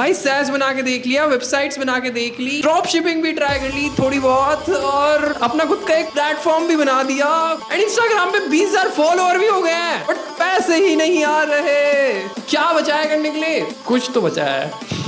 भाई सैस बना के देख लिया, वेबसाइट्स बना के देख ली, ड्रॉप शिपिंग भी ट्राई कर ली थोड़ी बहुत, और अपना खुद का एक प्लेटफॉर्म भी बना दिया, एंड इंस्टाग्राम पे 20,000 फॉलोअर भी हो गए हैं, बट पैसे ही नहीं आ रहे। क्या बचा है करने के लिए? कुछ तो बचा है।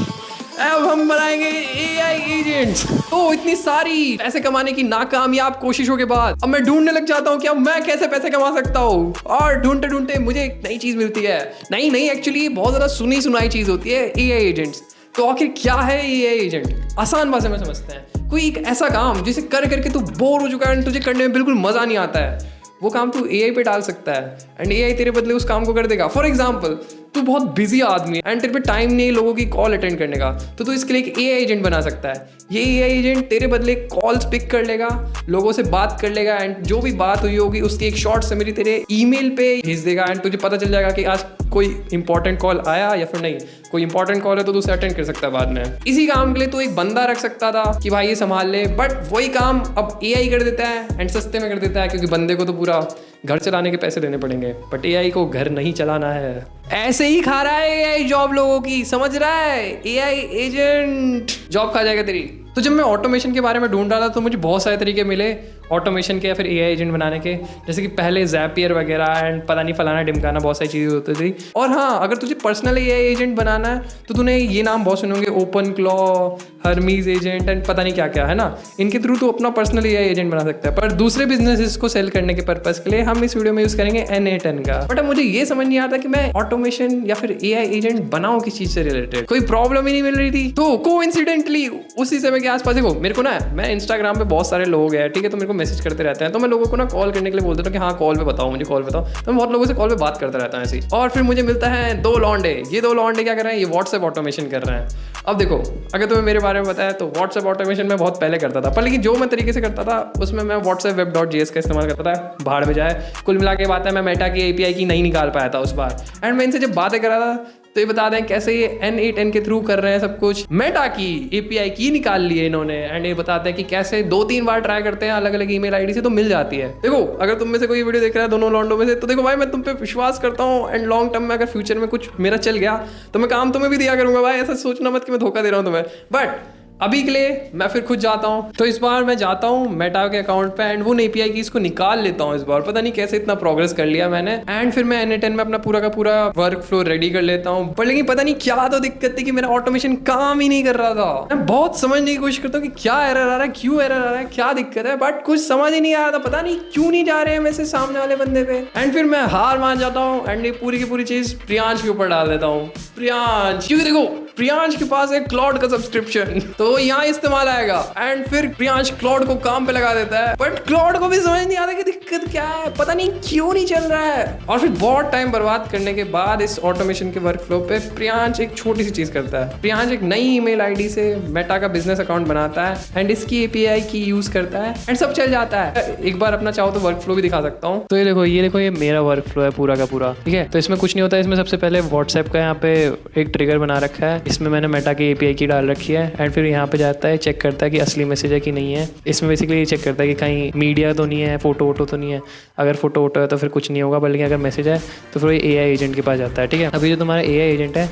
अब हम बनाएंगे AI एजेंट्स। तो इतनी सारी पैसे कमाने की नाकामयाब कोशिशों के बाद अब मैं ढूंढने लग जाता हूँ कि अब मैं कैसे पैसे कमा सकता हूँ, और ढूंढते ढूंढते मुझे एक नई चीज मिलती है। नहीं एक्चुअली बहुत ज्यादा सुनी सुनाई चीज होती है AI एजेंट्स। तो आखिर क्या है AI एजेंट? आसान भाषा में समझते हैं। कोई एक ऐसा काम जिसे कर करके तू बोर हो चुका है, तुझे करने में बिल्कुल मजा नहीं आता है, वो काम तू AI पे डाल सकता है एंड AI तेरे बदले उस काम को कर देगा। फॉर एग्जाम्पल, तू बहुत बिजी आदमी है एंड तेरे पे टाइम नहीं है लोगों की कॉल अटेंड करने का, तो तू इसके लिए एक AI एजेंट बना सकता है। ये AI एजेंट तेरे बदले कॉल्स पिक कर लेगा, लोगों से बात कर लेगा, एंड जो भी बात हुई होगी उसकी एक शॉर्ट समरी तेरे ईमेल पे भेज देगा, एंड तुझे पता चल जाएगा कि आज कोई इंपॉर्टेंट कॉल आया या फिर नहीं। कोई इंपॉर्टेंट कॉल है तो तू उसे अटेंड कर सकता है बाद में। इसी काम के लिए तू एक बंदा रख सकता था कि भाई ये संभाल ले, बट वही काम अब AI कर देता है एंड सस्ते में कर देता है, क्योंकि बंदे को तो पूरा घर चलाने के पैसे देने पड़ेंगे, बट AI को घर नहीं चलाना है। ऐसे ही खा रहा है AI जॉब लोगों की, समझ रहा है? AI एजेंट जॉब खा जाएगा तेरी। तो जब मैं ऑटोमेशन के बारे में ढूंढ रहा था तो मुझे बहुत सारे तरीके मिले ऑटोमेशन के या फिर AI एजेंट बनाने के, जैसे कि पहले ज़ैपियर वगैरह एंड पता नहीं फलाना ढिमकाना, बहुत सारी चीज़ें होती थी। और हाँ, अगर तुझे पर्सनल AI एजेंट बनाना है तो तूने ये नाम बहुत सुने होंगे, open claw, Hermes agent and पता नहीं क्या क्या है ना। इनके थ्रू तू अपना पर्सनल AI एजेंट बना सकता है, पर दूसरे बिजनेसेस को सेल करने के पर्पज के लिए हम इस वीडियो में यूज़ करेंगे N8N का। बट अब मुझे ये समझ नहीं आता कि मैं ऑटोमेशन या फिर AI एजेंट बनाऊँ किस चीज़ से रिलेटेड, कोई प्रॉब्लम ही नहीं मिल रही थी। तो कोइंसिडेंटली उसी समय के आसपास, देखो मेरे को ना, मैं इंस्टाग्राम पे बहुत सारे लोग हैं, ठीक है, तो मेरे को मैसेज करते रहते हैं, तो मैं लोगों को ना कॉल करने के लिए बोलता हूँ कि हाँ कॉल पे बताओ, मुझे कॉल बताओ। तो मैं बहुत लोगों से कॉल पे बात करता रहता हूँ ऐसे ही, और फिर मुझे मिलता है दो लौंडे। ये दो लौंडे क्या कर रहे हैं? ये व्हाट्सएप ऑटोमेशन कर रहे हैं। अब देखो, अगर तुम्हें मेरे बारे में पता है तो व्हाट्सएप ऑटोमेशन मैं बहुत पहले करता था, पर लेकिन जो मैं तरीके से करता था उसमें मैं व्हाट्सएप web.js का इस्तेमाल करता था। भाड़ में जाए, कुल मिला के बात है मैं मेटा की API की नहीं निकाल पाया था उस बार। एंड मैं इनसे जब बातें कर रहा था तो ये बता दें कैसे ये N8N के थ्रू कर रहे हैं सब कुछ। मेटा की API की निकाल ली है इन्होंने, एंड ये बताते हैं कि कैसे 2-3 बार ट्राई करते हैं अलग अलग ईमेल आईडी से तो मिल जाती है। देखो, अगर तुम में से कोई वीडियो देख रहा है दोनों लॉन्डो में से, तो देखो भाई मैं तुम पे विश्वास करता हूँ, एंड लॉन्ग टर्म में अगर फ्यूचर में कुछ मेरा चल गया तो मैं काम तुम्हें भी दिया करूंगा भाई। ऐसा सोचना मत कि मैं धोखा दे रहा हूँ तुम्हें, बट अभी के लिए मैं फिर खुद जाता हूँ। तो इस बार मैं जाता हूँ मेटा के अकाउंट पे एंड वो API की इसको निकाल लेता हूँ। इस बार पता नहीं कैसे इतना प्रोग्रेस कर लिया मैंने, एंड फिर मैं N8N में अपना पूरा का पूरा वर्क फ्लो रेडी कर लेता हूँ। पर लेकिन पता नहीं क्या तो दिक्कत थी कि मेरा ऑटोमेशन काम ही नहीं कर रहा था। मैं बहुत समझने की कोशिश करता हूँ कि क्या एरर आ रहा है, क्यों एरर आ रहा है, क्या दिक्कत है, बट कुछ समझ ही नहीं आ रहा था। पता नहीं क्यों नहीं जा रहे हैं मैसेज सामने वाले बंदे पे, एंड फिर मैं हार मान जाता हूँ एंड ये पूरी की पूरी चीज प्रियांश के ऊपर डाल देता हूँ। प्रियांश, क्योंकि देखो प्रियांश के पास है क्लाउड का सब्सक्रिप्शन, तो यहाँ इस्तेमाल आएगा, एंड फिर प्रियांश क्लाउड को काम पे लगा देता है, बट क्लाउड को भी समझ नहीं आता कि दिक्कत क्या है, पता नहीं क्यों नहीं चल रहा है। और फिर बहुत टाइम बर्बाद करने के बाद इस ऑटोमेशन के वर्क फ्लो पे प्रियांश एक छोटी सी चीज करता है। प्रियांश एक नई ईमेल आईडी से मेटा का बिजनेस अकाउंट बनाता है एंड इसकी API की यूज करता है एंड सब चल जाता है। एक बार अपना चाहो तो वर्क फ्लो भी दिखा सकता हूँ। तो ये देखो ये मेरा वर्क फ्लो है पूरा का पूरा, ठीक है। तो इसमें कुछ नहीं होता, इसमें सबसे पहले व्हाट्सएप का यहाँ पे एक ट्रिगर बना रखा है, इसमें मैंने मेटा की API की डाल रखी है, एंड फिर यहाँ पे जाता है, चेक करता है कि असली मैसेज है कि नहीं है। इसमें बेसिकली ये चेक करता है कि कहीं मीडिया तो नहीं है, फोटो वोटो तो नहीं है। अगर फोटो वोटो है तो फिर कुछ नहीं होगा, बल्कि अगर मैसेज है तो फिर AI एजेंट के पास जाता है, ठीक है। अभी जो तुम्हारा AI एजेंट है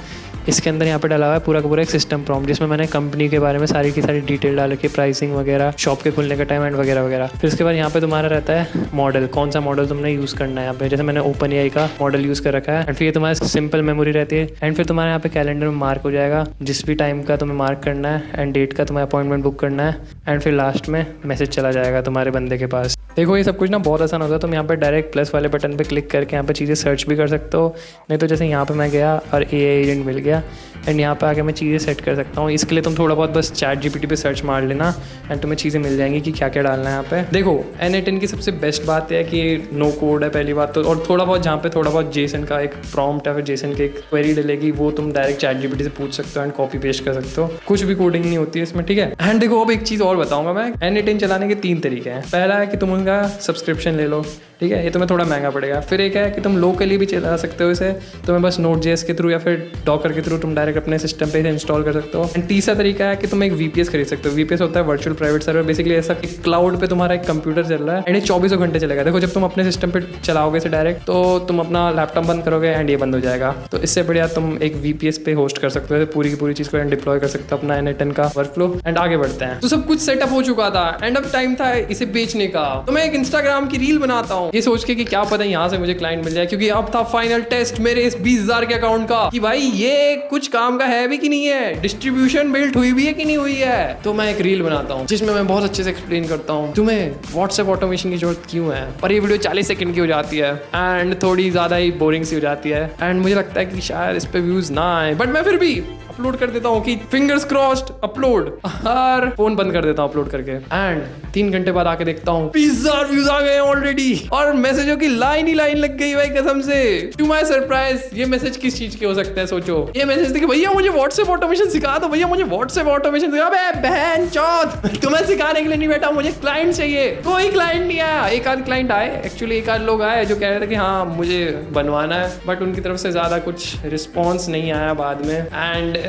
इसके अंदर यहाँ पे डाला हुआ है पूरा का पूरा एक सिस्टम प्रॉम्प्ट, जिसमें मैंने कंपनी के बारे में सारी की सारी डिटेल डाल रखी है, प्राइसिंग वगैरह, शॉप के खुलने का टाइम एंड वगैरह वगैरह। फिर उसके बाद यहाँ पे तुम्हारा रहता है मॉडल, कौन सा मॉडल तुमने यूज़ करना है यहाँ पे। जैसे मैंने OpenAI का मॉडल यूज़ कर रखा है, एंड फिर ये तुम्हारा सिंपल मेमोरी रहती है, एंड फिर तुम्हारे यहाँ पे कैलेंडर में मार्क हो जाएगा जिस भी टाइम का तुम्हें मार्क करना है एंड डेट का तुम्हें अपॉइंटमेंट बुक करना है, एंड फिर लास्ट में मैसेज चला जाएगा तुम्हारे बंदे के पास। देखो ये सब कुछ ना बहुत आसान होता है। तुम यहाँ पे डायरेक्ट प्लस वाले बटन पे क्लिक करके यहाँ पे चीज़ें सर्च भी कर सकते हो, नहीं तो जैसे यहाँ पे मैं गया और AI एजेंट मिल गया, एंड यहाँ पे आके मैं चीज़ें सेट कर सकता हूँ। इसके लिए तुम थोड़ा बहुत बस ChatGPT पे सर्च मार लेना एंड तुम्हें चीज़ें मिल जाएंगी कि क्या क्या डालना है यहाँ पे। देखो N8N की सबसे बेस्ट बात है कि नो कोड है पहली बात तो, और थोड़ा बहुत जहाँ पे थोड़ा बहुत JSON का एक प्रॉम्प्ट है, फिर JSON की एक क्वेरी डलेगी, वो तुम डायरेक्ट ChatGPT से पूछ सकते हो एंड कॉपी पेस्ट कर सकते हो। कुछ भी कोडिंग नहीं होती है इसमें, ठीक है। एंड देखो अब एक चीज़ और बताऊँगा मैं, N8N चलाने के 3 तरीके हैं। पहला है कि तुम उनका सब्सक्रिप्शन ले लो, ठीक है, ये तुम्हें थोड़ा महंगा पड़ेगा। फिर एक है कि तुम लोकली भी चला सकते हो इसे, तुम्हें बस Node.js के थ्रू या फिर डॉकर के थ्रू तुम डायरेक्ट अपने सिस्टम पे इंस्टॉल कर सकते हो। एंड तीसरा तरीका है कि तुम एक VPS खरीद सकते हो। VPS होता है वर्चुअल प्राइवेट सर्वर, बेसिकली ऐसा कि क्लाउड पे तुम्हारा एक कंप्यूटर चल रहा है एंड ये 24 घंटे चलेगा। देखो जब तुम अपने सिस्टम पे चलाओगे इसे डायरेक्ट, तो तुम अपना लैपटॉप बंद करोगे एंड ये बंद हो जाएगा। तो इससे बढ़िया तुम एक VPS पे होस्ट कर सकते हो, पूरी की पूरी चीज़ को एंड डिप्लॉय कर सकते हो अपना n8n का वर्कफ्लो। एंड आगे बढ़ते हैं। तो सब कुछ सेटअप हो चुका था एंड अब टाइम था इसे बेचने का। तो मैं एक इंस्टाग्राम की रील बनाता हूँ ये सोच के कि क्या पता यहाँ से मुझे क्लाइंट मिल जाए, क्योंकि अब था फाइनल टेस्ट मेरे इस 20,000 के अकाउंट का कि भाई ये कुछ काम का है भी कि नहीं है, डिस्ट्रीब्यूशन बिल्ट हुई भी है कि नहीं हुई है। तो मैं एक रील बनाता हूँ जिसमें मैं बहुत अच्छे से एक्सप्लेन करता हूँ तुम्हें व्हाट्सएप ऑटोमेशन की जरूरत क्यों है। पर ये वीडियो 40 सेकंड की हो जाती है एंड थोड़ी ज़्यादा ही बोरिंग सी हो जाती है एंड मुझे लगता है कि शायद इस पे व्यूज ना आए, बट मैं फिर भी अपलोड कर देता हूँ कि फिंगर्स क्रॉस्ड अपलोड, और फोन बंद कर देता हूँ अपलोड करके। एंड 3 घंटे बाद आके देखता हूँ 20,000 व्यूज आ गए ऑलरेडी और मैसेजों की लाइन ही लाइन लग गई भाई कसम से। टू माय सरप्राइज ये मैसेज किस चीज के हो सकता है सोचो। ये मैसेज थे कि भैया मुझे व्हाट्सएप ऑटोमेशन सिखा दो, भैया मुझे व्हाट्सएप ऑटोमेशन सिखा। अबे बहन चौथ, तुम्हें सिखाने के लिए नहीं बैठा, मुझे क्लाइंट चाहिए। कोई क्लाइंट नहीं आया। एक आध क्लाइंट आए, एक्चुअली एक आध लोग आए जो कह रहे थे कि हाँ मुझे बनवाना है, बट उनकी तरफ से ज्यादा कुछ रिस्पॉन्स नहीं आया बाद में। एंड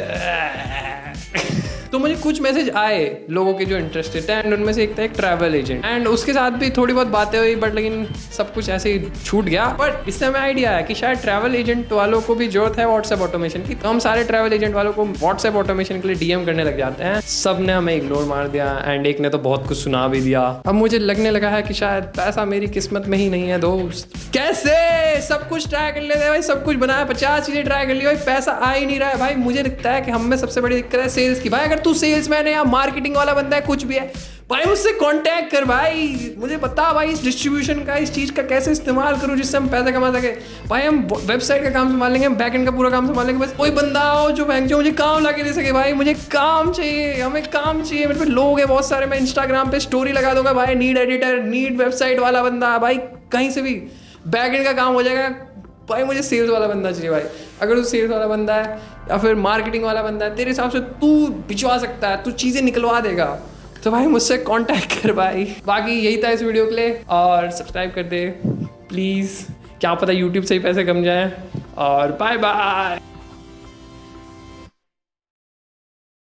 तो मुझे कुछ मैसेज आए लोगों के जो इंटरेस्टेड थे एंड उनमें से एक था एक ट्रैवल एजेंट एंड उसके साथ भी थोड़ी बहुत बातें हुई, बट लेकिन सब कुछ ऐसे ही छूट गया। बट इससे हमें आइडिया है कि शायद ट्रैवल एजेंट वालों को भी जरूरत है व्हाट्सएप ऑटोमेशन की। तो हम सारे ट्रैवल एजेंट वालों को व्हाट्सएप ऑटोमेशन के लिए DM करने लग जाते हैं। सब ने हमें इग्नोर मार दिया एंड एक ने तो बहुत कुछ सुना भी दिया। अब मुझे लगने लगा है कि शायद पैसा मेरी किस्मत में ही नहीं है दोस्त। कैसे सब कुछ ट्राई कर लेते हैं भाई, सब कुछ बनाया, 50 चीजें ट्राई कर ली भाई, पैसा आ ही नहीं रहा है भाई। मुझे लगता है कि हम में सबसे बड़ी दिक्कत है सेल्स की। भाई अगर तू सेल्समैन है या मार्केटिंग वाला बंदा है, कुछ भी है भाई, मुझसे कांटेक्ट कर भाई, मुझे बता भाई इस डिस्ट्रीब्यूशन का, इस चीज का कैसे इस्तेमाल करूं जिससे हम पैसा कमा सके। भाई हम वेबसाइट का काम संभाल लेंगे, हम बैकएंड का पूरा काम संभाल लेंगे, बस कोई बंदा हो जो बैंक जो मुझे काम ला के दे सके। भाई मुझे काम चाहिए, हमें काम चाहिए। मेरे पे लोग हैं बहुत सारे, मैं इंस्टाग्राम पे स्टोरी लगा दूंगा भाई, नीड एडिटर, नीड वेबसाइट वाला बंदा, भाई कहीं से भी बैकएंड का काम हो जाएगा। भाई मुझे सेल्स वाला बंदा चाहिए भाई। अगर तू सेल्स वाला बंदा है या फिर मार्केटिंग वाला बंदा है, तेरे हिसाब से तू भिजवा सकता है, तू चीज़ें निकलवा देगा, तो भाई मुझसे कांटेक्ट कर भाई। बाकी यही था इस वीडियो के लिए, और सब्सक्राइब कर दे प्लीज़, क्या पता यूट्यूब से ही पैसे कम जाएं। और बाय बाय।